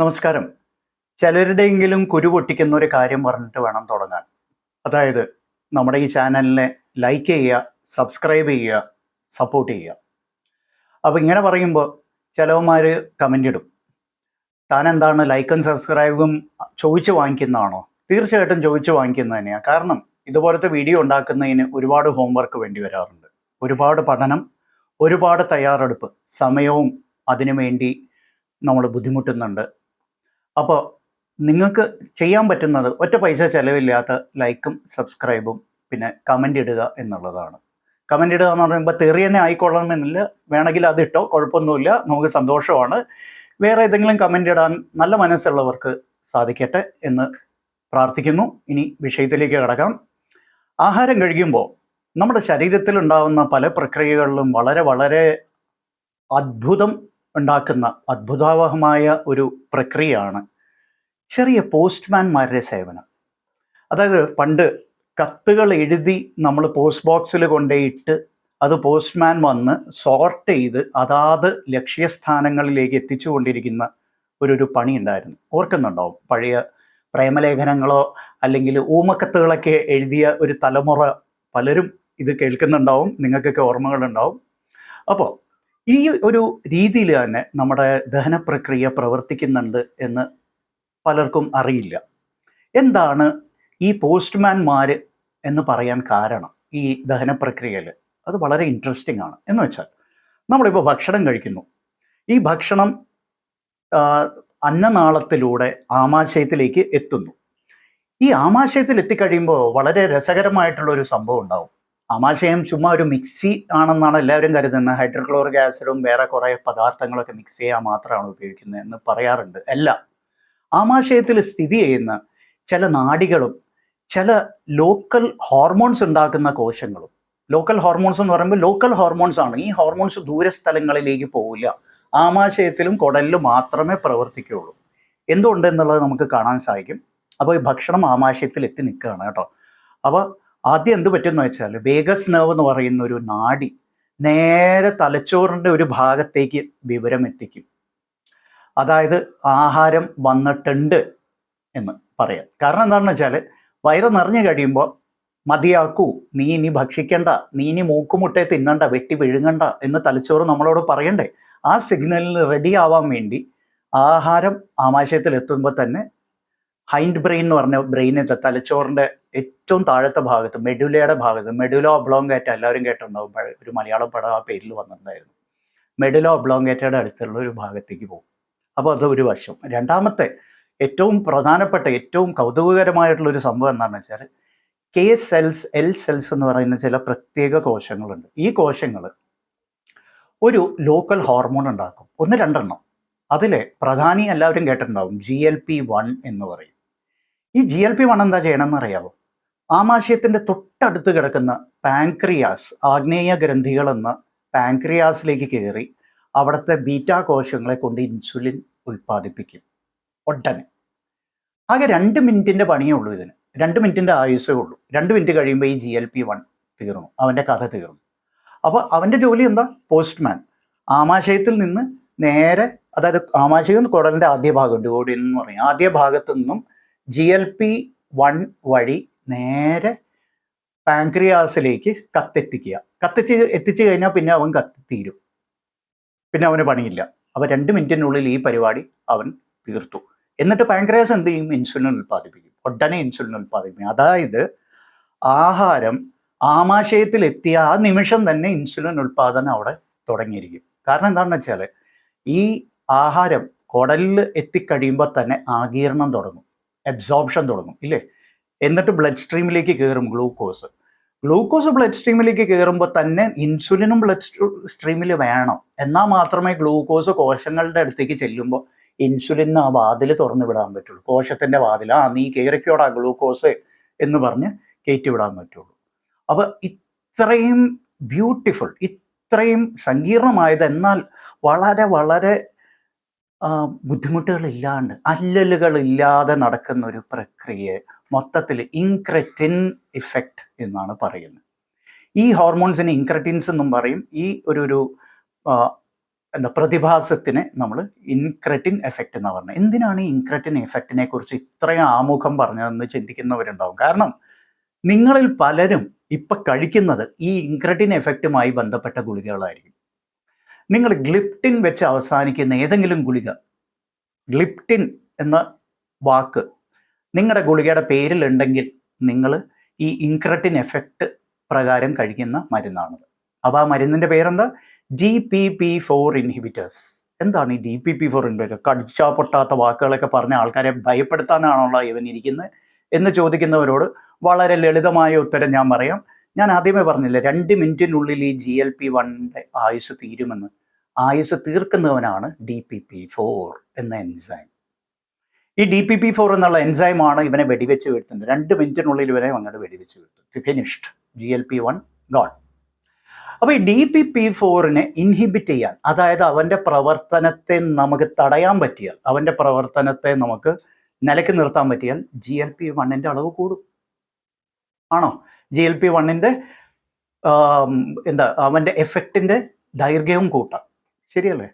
നമസ്കാരം. ചിലരുടെയെങ്കിലും കുരു പൊട്ടിക്കുന്ന ഒരു കാര്യം പറഞ്ഞിട്ട് വേണം തുടങ്ങാൻ. അതായത് നമ്മുടെ ഈ ചാനലിനെ ലൈക്ക് ചെയ്യുക, സബ്സ്ക്രൈബ് ചെയ്യുക, സപ്പോർട്ട് ചെയ്യുക. അപ്പോൾ ഇങ്ങനെ പറയുമ്പോൾ ചിലവന്മാർ കമൻ്റ് ഇടും. താൻ എന്താണ് ലൈക്കും സബ്സ്ക്രൈബും ചോദിച്ച് വാങ്ങിക്കുന്നതാണോ? തീർച്ചയായിട്ടും ചോദിച്ച് വാങ്ങിക്കുന്നത് തന്നെയാണ്. കാരണം ഇതുപോലത്തെ വീഡിയോ ഉണ്ടാക്കുന്നതിന് ഒരുപാട് ഹോംവർക്ക് വേണ്ടി വരാറുണ്ട്. ഒരുപാട് പഠനം, ഒരുപാട് തയ്യാറെടുപ്പ്, സമയവും അതിനു വേണ്ടി നമ്മൾ ബുദ്ധിമുട്ടുന്നുണ്ട്. അപ്പോൾ നിങ്ങൾക്ക് ചെയ്യാൻ പറ്റുന്നത് ഒറ്റ പൈസ ചിലവില്ലാത്ത ലൈക്കും സബ്സ്ക്രൈബും പിന്നെ കമൻ്റ് ഇടുക എന്നുള്ളതാണ്. കമൻ്റ് ഇടുക എന്ന് പറയുമ്പോൾ തെറി തന്നെ ആയിക്കൊള്ളണമെന്നില്ല, വേണമെങ്കിൽ അത് ഇട്ടോ, കുഴപ്പമൊന്നുമില്ല, നമുക്ക് സന്തോഷമാണ്. വേറെ ഏതെങ്കിലും കമൻ്റ് ഇടാൻ നല്ല മനസ്സുള്ളവർക്ക് സാധിക്കട്ടെ എന്ന് പ്രാർത്ഥിക്കുന്നു. ഇനി വിഷയത്തിലേക്ക് കടക്കാം. ആഹാരം കഴിക്കുമ്പോൾ നമ്മുടെ ശരീരത്തിൽ ഉണ്ടാകുന്ന പല പ്രക്രിയകളിലും വളരെ വളരെ അത്ഭുതം ഉണ്ടാക്കുന്ന അത്ഭുതാവഹമായ ഒരു പ്രക്രിയയാണ് ചെറിയ പോസ്റ്റ്മാൻമാരുടെ സേവനം. അതായത് പണ്ട് കത്തുകൾ എഴുതി നമ്മൾ പോസ്റ്റ് ബോക്സിൽ കൊണ്ടുപോയിട്ട് അത് പോസ്റ്റ്മാൻ വന്ന് സോർട്ട് ചെയ്ത് അതാത് ലക്ഷ്യസ്ഥാനങ്ങളിലേക്ക് എത്തിച്ചുകൊണ്ടിരിക്കുന്ന ഒരു പണി ഉണ്ടായിരുന്നു. ഓർക്കുന്നുണ്ടാവും, പഴയ പ്രേമലേഖനങ്ങളോ അല്ലെങ്കിൽ ഊമക്കത്തുകളൊക്കെ എഴുതിയ ഒരു തലമുറ പലരും ഇത് കേൾക്കുന്നുണ്ടാവും, നിങ്ങൾക്കൊക്കെ ഓർമ്മകളുണ്ടാവും. അപ്പോൾ ഈ ഒരു രീതിയിൽ തന്നെ നമ്മുടെ ദഹന പ്രക്രിയ പ്രവർത്തിക്കുന്നുണ്ട് എന്ന് പലർക്കും അറിയില്ല. എന്താണ് ഈ പോസ്റ്റ്മാൻമാർ എന്ന് പറയാൻ കാരണം ഈ ദഹന പ്രക്രിയയിൽ? അത് വളരെ ഇൻട്രസ്റ്റിംഗ് ആണ്. എന്ന് വെച്ചാൽ നമ്മളിപ്പോൾ ഭക്ഷണം കഴിക്കുന്നു. ഈ ഭക്ഷണം അന്നനാളത്തിലൂടെ ആമാശയത്തിലേക്ക് എത്തുന്നു. ഈ ആമാശയത്തിൽ എത്തിക്കഴിയുമ്പോൾ വളരെ രസകരമായിട്ടുള്ള ഒരു സംഭവം ഉണ്ടാവും. ആമാശയം ചുമ്മാ ഒരു മിക്സി ആണെന്നാണ് എല്ലാവരും കരുതുന്നത്. ഹൈഡ്രോക്ലോറിക് ആസിഡും വേറെ കുറേ പദാർത്ഥങ്ങളൊക്കെ മിക്സ് ചെയ്യാൻ മാത്രമാണ് ഉപയോഗിക്കുന്നത് എന്ന് പറയാറുണ്ട്. അല്ല, ആമാശയത്തിൽ സ്ഥിതി ചെയ്യുന്ന ചില നാഡികളും ചില ലോക്കൽ ഹോർമോൺസ് ഉണ്ടാക്കുന്ന കോശങ്ങളും. ലോക്കൽ ഹോർമോൺസ് എന്ന് പറയുമ്പോൾ ലോക്കൽ ഹോർമോൺസ് ആണ്. ഈ ഹോർമോൺസ് ദൂരസ്ഥലങ്ങളിലേക്ക് പോവില്ല, ആമാശയത്തിലും കുടലിലും മാത്രമേ പ്രവർത്തിക്കുകയുള്ളൂ. എന്തുകൊണ്ട് എന്നുള്ളത് നമുക്ക് കാണാൻ സാധിക്കും. അപ്പോൾ ഈ ഭക്ഷണം ആമാശയത്തിൽ എത്തി നിൽക്കുകയാണ് കേട്ടോ. അപ്പോൾ ആദ്യം എന്ത് പറ്റുമെന്ന് വെച്ചാൽ വേഗസ് നെർവ് എന്ന് പറയുന്ന ഒരു നാഡി നേരെ തലച്ചോറിൻ്റെ ഒരു ഭാഗത്തേക്ക് വിവരം എത്തിക്കും. അതായത് ആഹാരം വന്നിട്ടുണ്ട് എന്ന് പറയാം. കാരണം എന്താണെന്ന് വെച്ചാൽ വയറ് നിറഞ്ഞു കഴിയുമ്പോൾ മതിയാക്കൂ, നീ ഇനി ഭക്ഷിക്കണ്ട, നീ ഇനി മൂക്കുമുട്ടയെ തിന്നണ്ട, വെട്ടി വിഴുങ്ങണ്ട എന്ന് തലച്ചോറ് നമ്മളോട് പറയണ്ടേ. ആ സിഗ്നലിന് റെഡി ആവാൻ വേണ്ടി ആഹാരം ആമാശയത്തിൽ എത്തുമ്പോൾ തന്നെ ഹൈൻഡ് ബ്രെയിൻ എന്ന് പറഞ്ഞ ബ്രെയിനിൽ തലച്ചോറിൻ്റെ ഏറ്റവും താഴത്തെ ഭാഗത്ത് മെഡുലയുടെ ഭാഗത്ത്, മെഡുല ഒബ്ലോങ്കേറ്റ എല്ലാവരും കേട്ടിട്ടുണ്ടാവും, ഒരു മലയാളം പടം ആ പേരിൽ വന്നിട്ടുണ്ടായിരുന്നു. മെഡുല ഒബ്ലോങ്കേറ്റയുടെ അടുത്തുള്ള ഒരു ഭാഗത്തേക്ക് പോകും. അപ്പോൾ അത് ഒരു വശം. രണ്ടാമത്തെ ഏറ്റവും പ്രധാനപ്പെട്ട ഏറ്റവും കൗതുകകരമായിട്ടുള്ള ഒരു സംഭവം എന്താണെന്ന് വെച്ചാൽ കെ സെൽസ്, എൽ സെൽസ് എന്ന് പറയുന്ന ചില പ്രത്യേക കോശങ്ങളുണ്ട്. ഈ കോശങ്ങൾ ഒരു ലോക്കൽ ഹോർമോൺ ഉണ്ടാക്കും, ഒന്ന് രണ്ടെണ്ണം. അതിലെ പ്രധാനി എല്ലാവരും കേട്ടിട്ടുണ്ടാവും, GLP-1 എന്ന് പറയും. ഈ GLP-1 എന്താ ചെയ്യണമെന്ന് അറിയാമോ? ആമാശയത്തിൻ്റെ തൊട്ടടുത്ത് കിടക്കുന്ന പാൻക്രിയാസ്, ആഗ്നേയ ഗ്രന്ഥികൾ എന്ന പാൻക്രിയാസിലേക്ക് കയറി അവിടുത്തെ ബീറ്റാ കോശങ്ങളെ കൊണ്ട് ഇൻസുലിൻ ഉൽപ്പാദിപ്പിക്കും ഒട്ടനെ. ആകെ 2 മിനിറ്റിൻ്റെ പണിയേ ഉള്ളൂ ഇതിന്. 2 മിനിറ്റിൻ്റെ ആയുസേ ഉള്ളൂ. 2 മിനിറ്റ് കഴിയുമ്പോൾ ഈ GLP-1 തീർന്നു, അവൻ്റെ കഥ തീർന്നു. അപ്പോൾ അവൻ്റെ ജോലി എന്താ? പോസ്റ്റ്മാൻ. ആമാശയത്തിൽ നിന്ന് നേരെ, അതായത് ആമാശയം കുടലിൻ്റെ ആദ്യ ഭാഗം, ഡ്യൂഡിൻ എന്ന് പറയും, ആദ്യ ഭാഗത്തു നിന്നും GLP-1 വഴി നേരെ പാൻക്രിയാസിലേക്ക് എത്തിച്ചു കഴിഞ്ഞാൽ പിന്നെ അവൻ കത്തിത്തീരും, പിന്നെ അവന് പണിയില്ല. അപ്പോൾ 2 മിനിറ്റിനുള്ളിൽ ഈ പരിപാടി അവൻ തീർത്തു. എന്നിട്ട് പാൻക്രിയാസ് എന്ത് ചെയ്യും? ഇൻസുലിൻ ഉൽപ്പാദിപ്പിക്കും, ഉടനെ ഇൻസുലിൻ ഉൽപ്പാദിപ്പിക്കും. അതായത് ആഹാരം ആമാശയത്തിൽ എത്തിയ ആ നിമിഷം തന്നെ ഇൻസുലിൻ ഉൽപ്പാദനം അവിടെ തുടങ്ങിയിരിക്കും. കാരണം എന്താണെന്ന് വെച്ചാൽ ഈ ആഹാരം കുടലിൽ എത്തിക്കഴിയുമ്പോൾ തന്നെ ആഗീരണം തുടങ്ങും, അബ്സോർപ്ഷൻ തുടങ്ങും, ഇല്ലേ? എന്നിട്ട് ബ്ലഡ് സ്ട്രീമിലേക്ക് കയറും ഗ്ലൂക്കോസ് ബ്ലഡ് സ്ട്രീമിലേക്ക് കയറുമ്പോൾ തന്നെ ഇൻസുലിനും ബ്ലഡ് സ്ട്രീമിൽ വേണം. എന്നാൽ മാത്രമേ ഗ്ലൂക്കോസ് കോശങ്ങളുടെ അടുത്തേക്ക് ചെല്ലുമ്പോൾ ഇൻസുലിന് ആ വാതിൽ തുറന്നു വിടാൻ പറ്റുള്ളൂ. കോശത്തിൻ്റെ വാതിൽ, നീ കയറിക്കോടാ ഗ്ലൂക്കോസ് എന്ന് പറഞ്ഞ് കയറ്റി വിടാൻ പറ്റുള്ളൂ. അപ്പോൾ ഇത്രയും ബ്യൂട്ടിഫുൾ, ഇത്രയും സങ്കീർണമായത്, എന്നാൽ വളരെ വളരെ ബുദ്ധിമുട്ടുകളില്ലാണ്ട്, അല്ലലുകളില്ലാതെ നടക്കുന്ന ഒരു പ്രക്രിയയെ മൊത്തത്തിൽ ഇൻക്രെറ്റിൻ ഇഫക്റ്റ് എന്നാണ് പറയുന്നത്. ഈ ഹോർമോൺസിന് ഇൻക്രെറ്റിൻസ് എന്നും പറയും. ഈ ഒരു എന്താ പ്രതിഭാസത്തിനെ നമ്മൾ ഇൻക്രെറ്റിൻ എഫക്റ്റ് എന്നാണ് പറഞ്ഞത്. എന്തിനാണ് ഈ ഇൻക്രെറ്റിൻ എഫക്റ്റിനെ കുറിച്ച് ഇത്രയും ആമുഖം പറഞ്ഞതെന്ന് ചിന്തിക്കുന്നവരുണ്ടാവും. കാരണം നിങ്ങളിൽ പലരും ഇപ്പം കഴിക്കുന്നത് ഈ ഇൻക്രെറ്റിൻ എഫക്റ്റുമായി ബന്ധപ്പെട്ട ഗുളികകളായിരിക്കും. നിങ്ങൾ ഗ്ലിപ്റ്റിൻ വെച്ച് അവസാനിക്കുന്ന ഏതെങ്കിലും ഗുളിക, ഗ്ലിപ്റ്റിൻ എന്ന വാക്ക് നിങ്ങളുടെ ഗുളികയുടെ പേരിലുണ്ടെങ്കിൽ നിങ്ങൾ ഈ ഇൻക്രെറ്റിൻ എഫക്റ്റ് പ്രകാരം കഴിക്കുന്ന മരുന്നാണത്. അപ്പോൾ ആ മരുന്നിൻ്റെ പേരെന്താ? DPP4 inhibitors. എന്താണ് ഈ DPP4 ഇൻഹിബിറ്റർ? കടിച്ചാ പൊട്ടാത്ത വാക്കുകളൊക്കെ പറഞ്ഞ ആൾക്കാരെ ഭയപ്പെടുത്താനാണല്ലോ ഇവൻ ഇരിക്കുന്നത് എന്ന് ചോദിക്കുന്നവരോട് വളരെ ലളിതമായ ഉത്തരം ഞാൻ പറയാം. ഞാൻ ആദ്യമേ പറഞ്ഞില്ല, 2 മിനിറ്റിനുള്ളിൽ ഈ GLP-1 ആയുസ് തീരുമെന്ന്. ആയുസ് തീർക്കുന്നവനാണ് DPP4 എന്ന എൻസൈം. ഈ DPP4 എന്നുള്ള എൻസൈമാണ് ഇവനെ വെടിവെച്ച് വീഴ്ത്തുന്നത്. 2 മിനിറ്റിനുള്ളിൽ ഇവനെ അങ്ങോട്ട് വെടിവെച്ച് വീഴ്ത്തും. ഫിനിഷ്ഡ്. GLP-1 gone. അപ്പോൾ ഈ DPP4നെ ഇൻഹിബിറ്റ് ചെയ്യാൻ, അതായത് അവൻ്റെ പ്രവർത്തനത്തെ നമുക്ക് തടയാൻ പറ്റിയാൽ, അവൻ്റെ പ്രവർത്തനത്തെ നമുക്ക് നിലയ്ക്ക് നിർത്താൻ പറ്റിയാൽ GLP-1ൻ്റെ അളവ് കൂടും. ആണോ? GLP-1ൻ്റെ എന്താ അവൻ്റെ എഫക്റ്റിൻ്റെ ദൈർഘ്യവും കൂട്ടാം. ശരിയല്ലേ?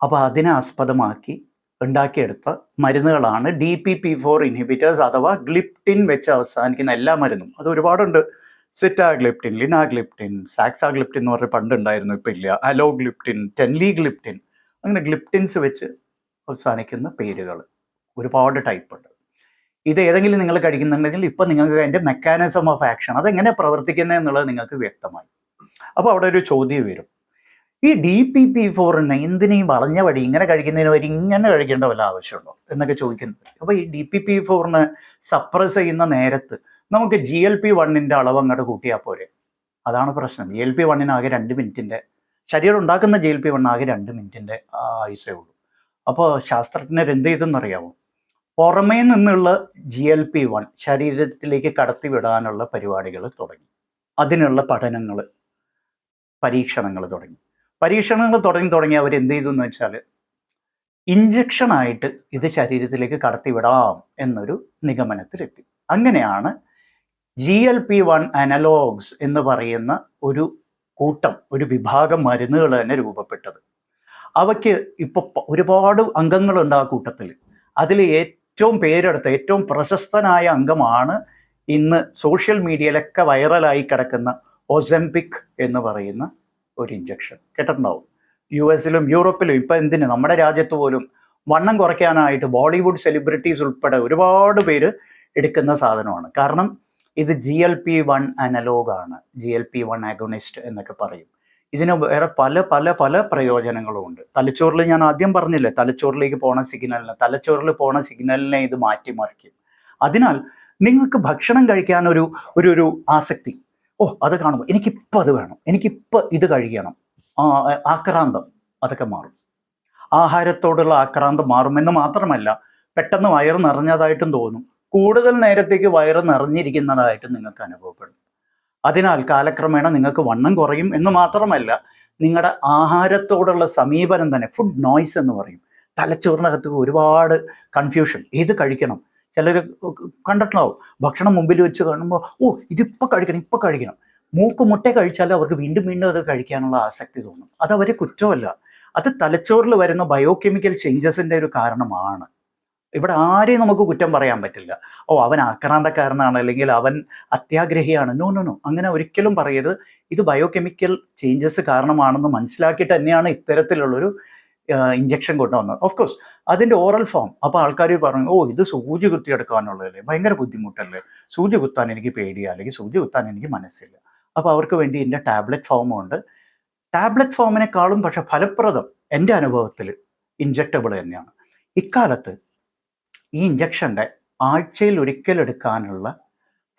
അപ്പോൾ അതിനെ ആസ്പദമാക്കി ഉണ്ടാക്കിയെടുത്ത മരുന്നുകളാണ് DPP4 ഇൻഹിബിറ്റേഴ്സ് അഥവാ ഗ്ലിപ്റ്റിൻ വെച്ച് അവസാനിക്കുന്ന എല്ലാ മരുന്നും. അത് ഒരുപാടുണ്ട്. സിറ്റാഗ്ലിപ്റ്റിൻ, ലിനാഗ്ലിപ്റ്റിൻ, സാക്സാഗ്ലിപ്റ്റിൻ എന്ന് പറഞ്ഞ പണ്ടുണ്ടായിരുന്നു, ഇപ്പം ഇല്ല. അലോഗ്ലിപ്റ്റിൻ, ടെൻലിഗ്ലിപ്റ്റിൻ, അങ്ങനെ ഗ്ലിപ്റ്റിൻസ് വെച്ച് അവസാനിക്കുന്ന പേരുകൾ ഒരുപാട് ടൈപ്പ് ഉണ്ട്. ഇത് ഏതെങ്കിലും നിങ്ങൾ കഴിക്കുന്നുണ്ടെങ്കിൽ ഇപ്പം നിങ്ങൾക്ക് അതിൻ്റെ മെക്കാനിസം ഓഫ് ആക്ഷൻ, അതെങ്ങനെ പ്രവർത്തിക്കുന്നത് എന്നുള്ളത് നിങ്ങൾക്ക് വ്യക്തമായി. അപ്പോൾ അവിടെ ഒരു ചോദ്യം വരും, ഈ DPP4നെ എന്തിനീ വളഞ്ഞ വഴി ഇങ്ങനെ കഴിക്കുന്നതിന് വരെ ഇങ്ങനെ കഴിക്കേണ്ട വല്ല ആവശ്യമുണ്ടോ എന്നൊക്കെ ചോദിക്കുന്നത്. അപ്പോൾ ഈ DPP4നെ സപ്രസ് ചെയ്യുന്ന നേരത്ത് നമുക്ക് GLP-1ൻ്റെ അളവ് അങ്ങോട്ട് കൂട്ടിയാൽ പോരെ? അതാണ് പ്രശ്നം. GLP-1 ആകെ 2 മിനിറ്റിൻ്റെ, ശരീരം ഉണ്ടാക്കുന്ന GLP-1 ആകെ 2 മിനിറ്റിൻ്റെ ആയുസേ ഉള്ളൂ. അപ്പോൾ ശാസ്ത്രജ്ഞർ എന്ത് ചെയ്തെന്നറിയാമോ? പുറമേ നിന്നുള്ള GLP-1 ശരീരത്തിലേക്ക് കടത്തിവിടാനുള്ള പരിപാടികൾ തുടങ്ങി. അതിനുള്ള പഠനങ്ങൾ, പരീക്ഷണങ്ങൾ തുടങ്ങി അവരെന്ത് ചെയ്തു എന്ന് വെച്ചാൽ ഇഞ്ചക്ഷനായിട്ട് ഇത് ശരീരത്തിലേക്ക് കടത്തിവിടാം എന്നൊരു നിഗമനത്തിലെത്തി. അങ്ങനെയാണ് GLP-1 അനലോഗ്സ് എന്ന് പറയുന്ന ഒരു കൂട്ടം, ഒരു വിഭാഗം മരുന്നുകൾ തന്നെ രൂപപ്പെട്ടത്. അവയ്ക്ക് ഇപ്പോൾ ഒരുപാട് അംഗങ്ങളുണ്ട് ആ കൂട്ടത്തിൽ. അതിൽ ഏറ്റവും പേരെടുത്ത, ഏറ്റവും പ്രശസ്തനായ അംഗമാണ് ഇന്ന് സോഷ്യൽ മീഡിയയിലൊക്കെ വൈറലായി കിടക്കുന്ന ഒസെംപിക് എന്ന് പറയുന്ന ഒരു ഇഞ്ചക്ഷൻ. കേട്ടിട്ടുണ്ടാവും. US-ലും യൂറോപ്പിലും ഇപ്പം എന്തിന് നമ്മുടെ രാജ്യത്ത് പോലും വണ്ണം കുറയ്ക്കാനായിട്ട് ബോളിവുഡ് സെലിബ്രിറ്റീസ് ഉൾപ്പെടെ ഒരുപാട് പേര് എടുക്കുന്ന സാധനമാണ്. കാരണം ഇത് GLP-1 അനലോഗാണ്, GLP-1 ആഗോണിസ്റ്റ് എന്നൊക്കെ പറയും. ഇതിന് വേറെ പല പല പല പ്രയോജനങ്ങളും ഉണ്ട്. തലച്ചോറിൽ ഞാൻ ആദ്യം പറഞ്ഞില്ലേ, തലച്ചോറിലേക്ക് പോണ സിഗ്നലിനെ ഇത് മാറ്റിമറിക്കും. അതിനാൽ നിങ്ങൾക്ക് ഭക്ഷണം കഴിക്കാൻ ഒരു ആസക്തി, അത് കാണുമ്പോൾ എനിക്കിപ്പോൾ അത് വേണം, എനിക്കിപ്പോൾ ഇത് കഴിക്കണം, ആക്രാന്തം അതൊക്കെ മാറും. ആഹാരത്തോടുള്ള ആക്രാന്തം മാറുമെന്ന് മാത്രമല്ല, പെട്ടെന്ന് വയറ് നിറഞ്ഞതായിട്ടും തോന്നും. കൂടുതൽ നേരത്തേക്ക് വയറ് നിറഞ്ഞിരിക്കുന്നതായിട്ട് നിങ്ങൾക്ക് അനുഭവപ്പെടും. അതിനാൽ കാലക്രമേണ നിങ്ങൾക്ക് വണ്ണം കുറയും എന്ന് മാത്രമല്ല, നിങ്ങളുടെ ആഹാരത്തോടുള്ള സമീപനം തന്നെ, ഫുഡ് നോയ്സ് എന്ന് പറയും. തലച്ചോറിനകത്ത് ഒരുപാട് കൺഫ്യൂഷൻ, ഏത് കഴിക്കണം. ചിലർ കണ്ടിട്ടുണ്ടാവും, ഭക്ഷണം മുമ്പിൽ വെച്ച് കാണുമ്പോൾ ഇതിപ്പോൾ കഴിക്കണം. മൂക്കുമുട്ട കഴിച്ചാൽ അവർക്ക് വീണ്ടും അത് കഴിക്കാനുള്ള ആസക്തി തോന്നും. അത് അവരെ കുറ്റമല്ല, അത് തലച്ചോറിൽ വരുന്ന ബയോകെമിക്കൽ ചേഞ്ചസിൻ്റെ ഒരു കാരണമാണ്. ഇവിടെ ആരെയും നമുക്ക് കുറ്റം പറയാൻ പറ്റില്ല. അവൻ ആക്രാന്തക്കാരനാണ്, അല്ലെങ്കിൽ അവൻ അത്യാഗ്രഹിയാണ്. നോ, അങ്ങനെ ഒരിക്കലും പറയരുത്. ഇത് ബയോകെമിക്കൽ ചേഞ്ചസ് കാരണമാണെന്ന് മനസ്സിലാക്കിയിട്ട് തന്നെയാണ് ഇത്തരത്തിലുള്ളൊരു ഇഞ്ചക്ഷൻ കൊണ്ടുവന്നത്. ഓഫ് കോഴ്സ് അതിൻ്റെ ഓറൽ ഫോം. അപ്പോൾ ആൾക്കാർ പറഞ്ഞു, ഇത് സൂചി കുത്തിയെടുക്കാനുള്ളതല്ലേ, ഭയങ്കര ബുദ്ധിമുട്ടല്ലേ, സൂചി കുത്താൻ എനിക്ക് പേടിയാണ്, അല്ലെങ്കിൽ സൂചി കുത്താൻ എനിക്ക് മനസ്സില്ല. അപ്പോൾ അവർക്ക് വേണ്ടി ഇതിൻ്റെ ടാബ്ലറ്റ് ഫോമുണ്ട്. ടാബ്ലറ്റ് ഫോമിനേക്കാളും പക്ഷെ ഫലപ്രദം എൻ്റെ അനുഭവത്തിൽ ഇഞ്ചക്റ്റബിൾ തന്നെയാണ്. ഇക്കാലത്ത് ഈ ഇഞ്ചക്ഷൻ്റെ ആഴ്ചയിൽ ഒരിക്കലെടുക്കാനുള്ള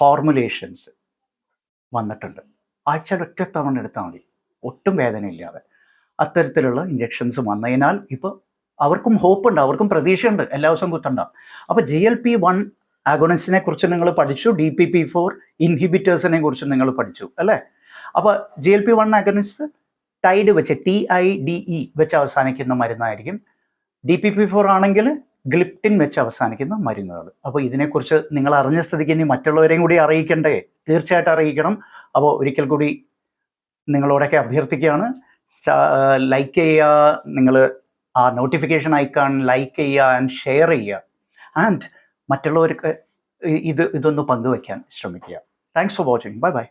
ഫോർമുലേഷൻസ് വന്നിട്ടുണ്ട്. ആഴ്ചയിൽ ഒറ്റ തവണ എടുത്താൽ മതി, ഒട്ടും വേദനയില്ലാതെ. അത്തരത്തിലുള്ള ഇഞ്ചക്ഷൻസ് വന്നതിനാൽ ഇപ്പോൾ അവർക്കും ഹോപ്പുണ്ട്, അവർക്കും പ്രതീക്ഷയുണ്ട്, എല്ലാ ദിവസവും കുത്തണ്ട. അപ്പോൾ GLP-1 ആഗോണിസ്റ്റിനെ കുറിച്ച് നിങ്ങൾ പഠിച്ചു, DPP4 ഇൻഹിബിറ്റേഴ്സിനെ കുറിച്ച് നിങ്ങൾ പഠിച്ചു അല്ലേ? അപ്പോൾ GLP-1 ആഗോണിസ്റ്റ് ടൈഡ് വെച്ച്, TIDE വെച്ച് അവസാനിക്കുന്ന മരുന്നായിരിക്കും. DPP4 ആണെങ്കിൽ ഗ്ലിപ്റ്റിൻ വെച്ച് അവസാനിക്കുന്ന മരുന്നുകൾ. അപ്പോൾ ഇതിനെക്കുറിച്ച് നിങ്ങൾ അറിഞ്ഞ സ്ഥിതിക്ക് ഇനി മറ്റുള്ളവരെയും കൂടി അറിയിക്കണ്ടേ? തീർച്ചയായിട്ടും അറിയിക്കണം. അപ്പോൾ ഒരിക്കൽ കൂടി നിങ്ങളോടൊക്കെ അഭ്യർത്ഥിക്കുകയാണ്, ലൈക്ക് ചെയ്യുക, നിങ്ങൾ ആ നോട്ടിഫിക്കേഷൻ ഐക്കൺ ലൈക്ക് ചെയ്യുക ആൻഡ് ഷെയർ ചെയ്യുക, ആൻഡ് മറ്റുള്ളവർക്ക് ഇതൊന്ന് പങ്കുവയ്ക്കാൻ ശ്രമിക്കുക. Thanks for watching. Bye bye.